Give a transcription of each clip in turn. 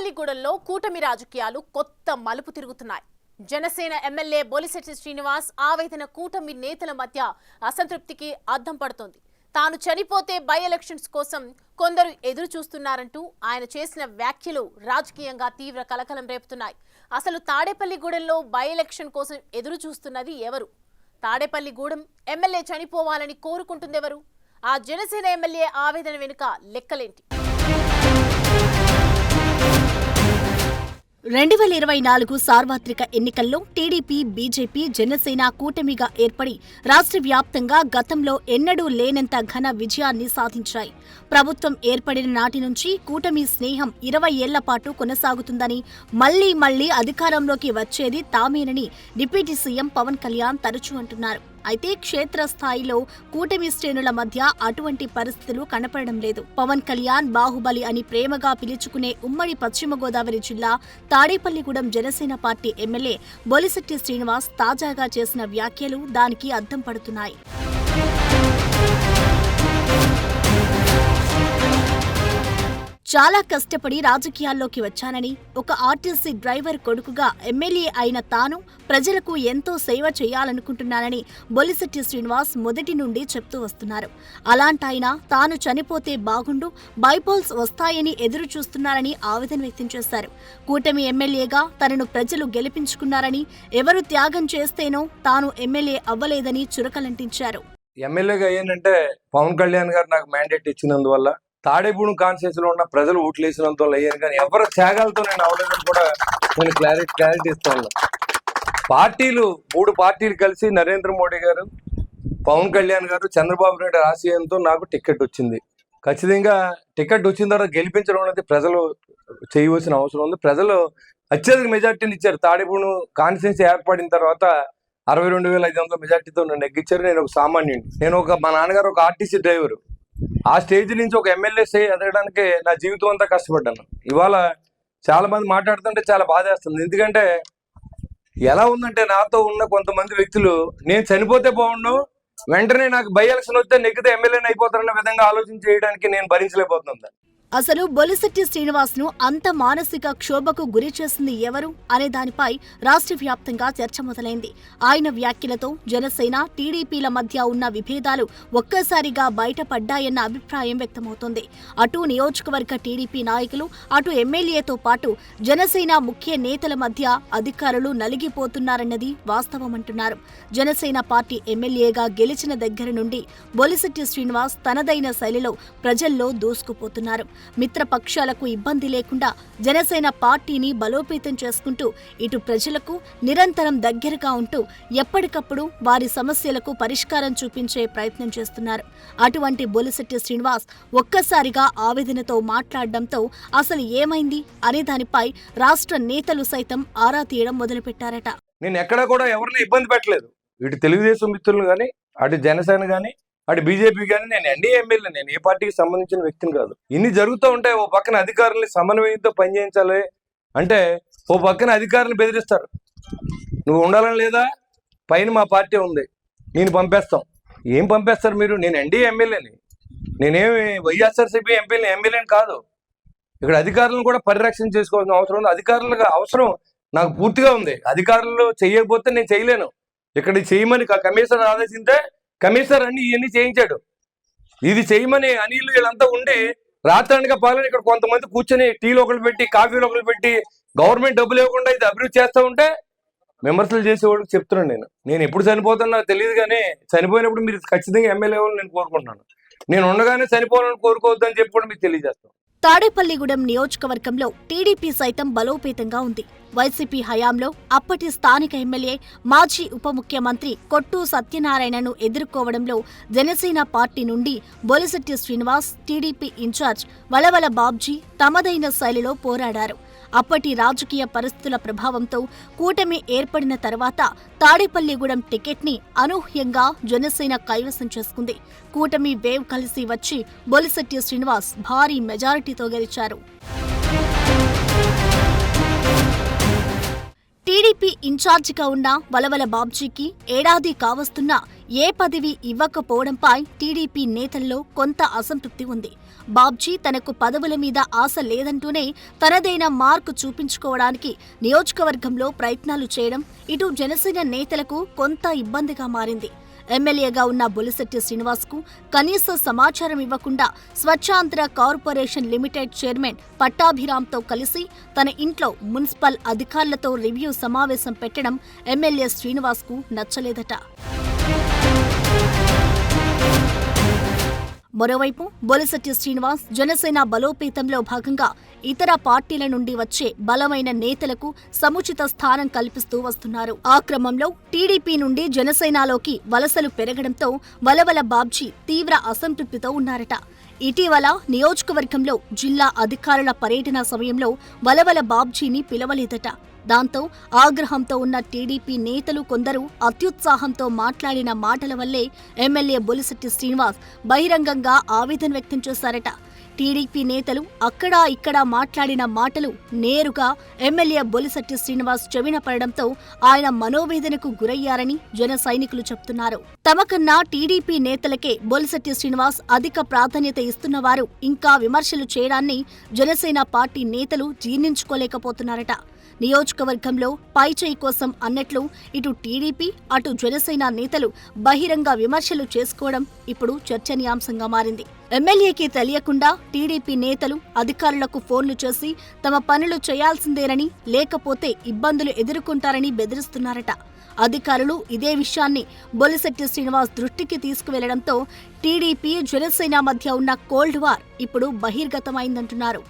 తాడేపల్లిగూడెంలో కూటమి రాజకీయాలు కొత్త మలుపు తిరుగుతున్నాయి. జనసేన ఎమ్మెల్యే బొలిశెట్టి శ్రీనివాస్ ఆవేదన కూటమి నేతల మధ్య అసంతృప్తికి అద్దం పడుతోంది. తాను చనిపోతే బై ఎలక్షన్స్ కోసం కొందరు ఎదురు చూస్తున్నారంటూ ఆయన చేసిన వ్యాఖ్యలు రాజకీయంగా తీవ్ర కలకలం రేపుతున్నాయి. అసలు తాడేపల్లిగూడెంలో బై ఎలక్షన్ కోసం ఎదురు చూస్తున్నది ఎవరు? తాడేపల్లిగూడెం ఎమ్మెల్యే చనిపోవాలని కోరుకుంటుందెవరు? ఆ జనసేన ఎమ్మెల్యే ఆవేదన వెనుక లెక్కలేంటి? 2024 సార్వత్రిక ఎన్నికల్లో టీడీపీ, బీజేపీ, జనసేన కూటమిగా ఏర్పడి రాష్ట్ర వ్యాప్తంగా గతంలో ఎన్నడూ లేనంత ఘన విజయాన్ని సాధించాయి. ప్రభుత్వం ఏర్పడిన నాటి నుంచి కూటమి స్నేహం 20 ఏళ్ల పాటు కొనసాగుతుందని, మళ్లీ అధికారంలోకి వచ్చేది తామేనని డిప్యూటీ సీఎం పవన్ కళ్యాణ్ తరచూ అంటున్నారు. అయితే క్షేత్రస్థాయిలో కూటమి శ్రేణుల మధ్య అటువంటి పరిస్థితులు కనపడడం లేదు. పవన్ కళ్యాణ్ బాహుబలి అని ప్రేమగా పిలుచుకునే ఉమ్మడి పశ్చిమ గోదావరి జిల్లా తాడేపల్లిగూడెం జనసేన పార్టీ ఎమ్మెల్యే బొలిశెట్టి శ్రీనివాస్ తాజాగా చేసిన వ్యాఖ్యలు దానికి అద్దం పడుతున్నాయి. చాలా కష్టపడి రాజకీయాల్లోకి వచ్చానని, ఒక ఆర్టీసీ డ్రైవర్ కొడుకుగా ఎమ్మెల్యే అయిన తాను ప్రజలకు ఎంతో సేవ చేయాలనుకుంటున్నానని బొలిశెట్టి శ్రీనివాస్ మొదటి నుండి చెప్తూ వస్తున్నారు. అలాంటాయన తాను చనిపోతే బాగుండు, బైపోల్స్ వస్తాయని ఎదురు చూస్తున్నారని ఆవేదన వ్యక్తం చేశారు. కూటమి ఎమ్మెల్యేగా తనను ప్రజలు గెలిపించుకున్నారని, ఎవరు త్యాగం చేస్తేనో తాను ఎమ్మెల్యే అవ్వలేదని చురకలంటించారు. ఎమ్మెల్యేగా ఏంటంటే పవన్ కళ్యాణ్ గారు నాకు మ్యాండేట్ ఇచ్చినందువల్ల, తాడేపూడి కాన్స్టిట్యూన్సీ లో ఉన్న ప్రజలు ఓట్లు వేసినందువల్ల అయ్యాను. కానీ ఎవరి త్యాగాలతో నేను అవలేదని కూడా నేను క్లారిటీ ఇస్తాను. మూడు పార్టీలు కలిసి నరేంద్ర మోడీ గారు, పవన్ కళ్యాణ్ గారు, చంద్రబాబు నాయుడు ఆశయంతో నాకు టికెట్ వచ్చింది. ఖచ్చితంగా టికెట్ వచ్చిన తర్వాత గెలిపించడం అనేది ప్రజలు చేయవలసిన అవసరం ఉంది. ప్రజలు అత్యధిక మెజార్టీని ఇచ్చారు. తాడేపూడి కాన్స్టిట్యూన్సీ ఏర్పడిన తర్వాత 62,500 మెజార్టీతో నన్ను ఎగ్గించారు. నేను ఒక సామాన్యుడిని. మా నాన్నగారు ఒక ఆర్టీసీ డ్రైవరు. ఆ స్టేజ్ నుంచి ఒక ఎమ్మెల్యే ఎదగడానికి నా జీవితం అంతా కష్టపడ్డాను. ఇవాళ చాలా మంది మాట్లాడుతుంటే చాలా బాధేస్తుంది. ఎందుకంటే ఎలా ఉందంటే, నాతో ఉన్న కొంతమంది వ్యక్తులు నేను చనిపోతే బాగుండు, వెంటనే నాకు బై ఎలక్షన్ వస్తే నెగ్గితే ఎమ్మెల్యేని అయిపోతారన్న విధంగా ఆలోచన చేయడానికి నేను భరించలేకపోతున్నాను. అసలు బొలిశెట్టి శ్రీనివాస్ ను అంత మానసిక క్షోభకు గురి చేసింది ఎవరు అనే దానిపై రాష్ట్ర వ్యాప్తంగా చర్చ మొదలైంది. ఆయన వ్యాఖ్యలతో జనసేన, టీడీపీల మధ్య ఉన్న విభేదాలు ఒక్కసారిగా బయటపడ్డాయన్న అభిప్రాయం వ్యక్తమవుతోంది. అటు నియోజకవర్గ టీడీపీ నాయకులు, అటు ఎమ్మెల్యేతో పాటు జనసేన ముఖ్య నేతల మధ్య అధికారులు నలిగిపోతున్నారన్నది వాస్తవమంటున్నారు. జనసేన పార్టీ ఎమ్మెల్యేగా గెలిచిన దగ్గర నుండి బొలిశెట్టి శ్రీనివాస్ తనదైన శైలిలో ప్రజల్లో దూసుకుపోతున్నారు. మిత్రపక్షాలకు ఇబ్బంది లేకుండా జనసేన పార్టీని బలోపేతం చేసుకుంటూ ఇటు ప్రజలకు నిరంతరం దగ్గరగా ఉంటూ ఎప్పటికప్పుడు వారి సమస్యలకు పరిష్కారం చూపించే ప్రయత్నం చేస్తున్నారు. అటువంటి బొలిశెట్టి శ్రీనివాస్ ఒక్కసారిగా ఆవేదనతో మాట్లాడడంతో అసలు ఏమైంది అనే దానిపై రాష్ట్ర నేతలు సైతం ఆరా తీయడం మొదలుపెట్టారట. నేను ఎక్కడా కూడా ఎవరిని ఇబ్బంది పెట్టలేదు. ఇటు తెలుగుదేశం మిత్రులు కానీ, అటు జనసేన కానీ, అటు బీజేపీ కానీ, నేను ఎన్డీఏ ఎమ్మెల్యే, నేను ఏ పార్టీకి సంబంధించిన వ్యక్తిని కాదు. ఇన్ని జరుగుతూ ఉంటాయి. ఓ పక్కన అధికారుల్ని సమన్వయంతో పనిచేయించాలి అంటే ఓ పక్కన అధికారులను బెదిరిస్తారు. నువ్వు ఉండాలని లేదా, పైన మా పార్టీ ఉంది, నేను పంపేస్తాం. ఏం పంపేస్తారు మీరు? నేను ఎన్డీఏ ఎమ్మెల్యేని, నేనేమి వైఎస్ఆర్సీపీ ఎమ్మెల్యేని కాదు. ఇక్కడ అధికారులను కూడా పరిరక్షణ చేసుకోవాల్సిన అవసరం ఉంది. అధికారులకు అవసరం నాకు పూర్తిగా ఉంది. అధికారులు చేయకపోతే నేను చేయలేను. ఇక్కడ చేయమని కమిషనర్ ఆదేశింటే కమిషనర్ ఇవన్నీ చేయించాడు. ఇది చేయమని అనిల్ వీళ్ళంతా ఉండి రాత్రానిగా పాలని ఇక్కడ కొంతమంది కూర్చొని టీలు ఒకరు పెట్టి, కాఫీలు ఒకరు పెట్టి, గవర్నమెంట్ డబ్బులు ఇవ్వకుండా ఇది అభివృద్ధి చేస్తూ ఉంటే విమర్శలు చేసేవాడికి చెప్తున్నాను. నేను ఎప్పుడు చనిపోతాను నాకు తెలియదు, కానీ చనిపోయినప్పుడు మీరు ఖచ్చితంగా ఎమ్మెల్యే అవ్వాలని నేను కోరుకుంటున్నాను. నేను ఉండగానే చనిపోవాలని కోరుకోవద్దని చెప్పి కూడా మీకు తెలియజేస్తాను. తాడేపల్లిగూడెం నియోజకవర్గంలో టీడీపీ సైతం బలోపేతంగా ఉంది. వైసీపీ హయాంలో అప్పటి స్థానిక ఎమ్మెల్యే, మాజీ ఉప ముఖ్యమంత్రి కొట్టు సత్యనారాయణను ఎదుర్కోవడంలో జనసేన పార్టీ నుండి బొలిశెట్టి శ్రీనివాస్, టీడీపీ ఇన్ఛార్జ్ వలవల బాబ్జీ తమదైన శైలిలో పోరాడారు. అప్పటి రాజకీయ పరిస్థితుల ప్రభావంతో కూటమి ఏర్పడిన తర్వాత తాడేపల్లిగూడెం టికెట్ని అనూహ్యంగా జనసేన కైవసం చేసుకుంది. కూటమి వేవ్ కలిసి వచ్చి బొలిశెట్టి శ్రీనివాస్ భారీ మెజారిటీతో గెలిచారు. టీడీపీ ఇన్ఛార్జిగా ఉన్న వలవల బాబ్జీకి ఏడాది కావస్తున్నా ఏ పదవి ఇవ్వకపోవడంపై టీడీపీ నేతల్లో కొంత అసంతృప్తి ఉంది. బాబ్జీ తనకు పదవుల మీద ఆశ లేదంటూనే తనదైన మార్కు చూపించుకోవడానికి నియోజకవర్గంలో ప్రయత్నాలు చేయడం ఇటు జనసేన నేతలకు కొంత ఇబ్బందిగా మారింది. ఎమ్మెల్యేగా ఉన్న బొలిశెట్టి శ్రీనివాస్కు కనీస సమాచారం ఇవ్వకుండా స్వచ్ఛాంధ్ర కార్పొరేషన్ లిమిటెడ్ చైర్మన్ పట్టాభిరామ్తో కలిసి తన ఇంట్లో మున్సిపల్ అధికారులతో రివ్యూ సమావేశం పెట్టడం ఎమ్మెల్యే శ్రీనివాస్కు నచ్చలేదట. మరోవైపు బొలిశెట్టి శ్రీనివాస్ జనసేన బలోపేతంలో భాగంగా ఇతర పార్టీల నుండి వచ్చే బలమైన నేతలకు సముచిత స్థానం కల్పిస్తూ వస్తున్నారు. ఆ క్రమంలో టీడీపీ నుండి జనసేనలోకి వలసలు పెరగడంతో వలవల బాబ్జీ తీవ్ర అసంతృప్తితో ఉన్నారట. ఇటీవల నియోజకవర్గంలో జిల్లా అధికారుల పర్యటన సమయంలో వలవల బాబ్జీని పిలవలేదట. దాంతో ఆగ్రహంతో ఉన్న టీడీపీ నేతలు కొందరు అత్యుత్సాహంతో మాట్లాడిన మాటల వల్లే ఎమ్మెల్యే బొలిశెట్టి శ్రీనివాస్ బహిరంగంగా ఆవేదన వ్యక్తం చేశారట. టీడీపీ నేతలు అక్కడా ఇక్కడా మాట్లాడిన మాటలు నేరుగా ఎమ్మెల్యే బొలిశెట్టి శ్రీనివాస్ చెవిన పడడంతో ఆయన మనోవేదనకు గురయ్యారని జన సైనికులు చెప్తున్నారు. తమకన్నా టీడీపీ నేతలకే బొలిశెట్టి శ్రీనివాస్ అధిక ప్రాధాన్యత ఇస్తున్నవారు ఇంకా విమర్శలు చేయడాన్ని జనసేన పార్టీ నేతలు జీర్ణించుకోలేకపోతున్నారట. నియోజకవర్గంలో పైచేయి కోసం అన్నట్లు ఇటు టీడీపీ అటు జనసేన నేతలు బహిరంగ విమర్శలు చేసుకోవడం ఇప్పుడు చర్చనీయాంశంగా మారింది. ఎమ్మెల్యేకి తెలియకుండా టీడీపీ నేతలు అధికారులకు ఫోన్లు చేసి తమ పనులు చేయాల్సిందేనని లేకపోతే ఇబ్బందులు ఎదుర్కొంటారని బెదిరిస్తున్నారట. అధికారులు ఇదే విషయాన్ని బొలిశెట్టి శ్రీనివాస్ దృష్టికి తీసుకువెళ్లడంతో టీడీపీ జనసేన మధ్య ఉన్న కోల్డ్ వార్ ఇప్పుడు బహిర్గతమైందంటున్నారు.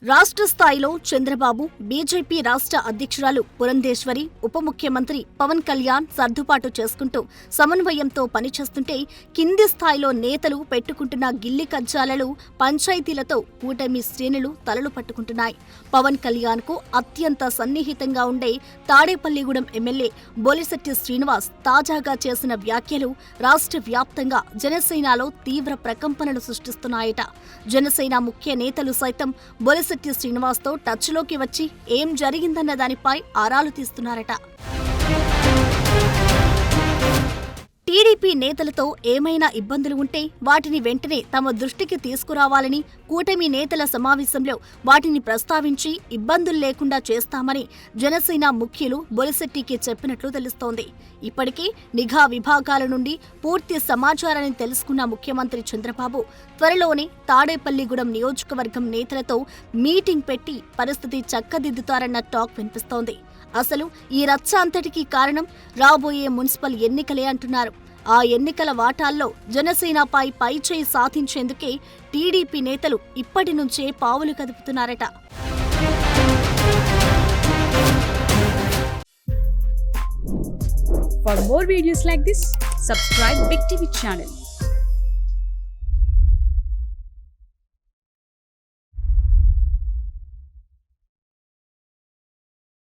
రాష్ట్ర స్థాయిలో చంద్రబాబు, బీజేపీ రాష్ట్ర అధ్యక్షురాలు పురంధేశ్వరి, ఉప ముఖ్యమంత్రి పవన్ కళ్యాణ్ సర్దుబాటు చేసుకుంటూ సమన్వయంతో పనిచేస్తుంటే కింది స్థాయిలో నేతలు పెట్టుకుంటున్న గిల్లి కజ్జాలలు, పంచాయతీలతో కూటమి శ్రేణులు తలలు పట్టుకుంటున్నాయి. పవన్ కళ్యాణ్ కు అత్యంత సన్నిహితంగా ఉండే తాడేపల్లిగూడెం ఎమ్మెల్యే బొలిశెట్టి శ్రీనివాస్ తాజాగా చేసిన వ్యాఖ్యలు రాష్ట్ర వ్యాప్తంగా జనసేనలో తీవ్ర ప్రకంపనలు సృష్టిస్తున్నాయట. జనసేన ముఖ్య నేతలు సైతం బొలిశెట్టి శ్రీనివాస్తో టచ్లోకి వచ్చి ఏం జరిగిందన్న దానిపై ఆరాలు తీస్తున్నారట. టీడీపీ నేతలతో ఏమైనా ఇబ్బందులు ఉంటే వాటిని వెంటనే తమ దృష్టికి తీసుకురావాలని కూటమి నేతల సమావేశంలో వాటిని ప్రస్తావించి ఇబ్బందులు లేకుండా చేస్తామని జనసేన ముఖ్యులు బొలిశెట్టికి చెప్పినట్లు తెలుస్తోంది. ఇప్పటికే నిఘా విభాగాల నుండి పూర్తి సమాచారాన్ని తెలుసుకున్న ముఖ్యమంత్రి చంద్రబాబు త్వరలోనే తాడేపల్లిగూడెం నియోజకవర్గం నేతలతో మీటింగ్ పెట్టి పరిస్థితి చక్కదిద్దుతారన్న టాక్ వినిపిస్తోంది. అసలు ఈ రచ్చ అంతటికీ కారణం రాబోయే మున్సిపల్ ఎన్నికలే అంటున్నారు. ఆ ఎన్నికల వాటాల్లో జనసేనపై పైచేయి సాధించేందుకే టీడీపీ నేతలు ఇప్పటి నుంచే పావులు కదుపుతున్నారట. For more videos like this, subscribe Big TV channel.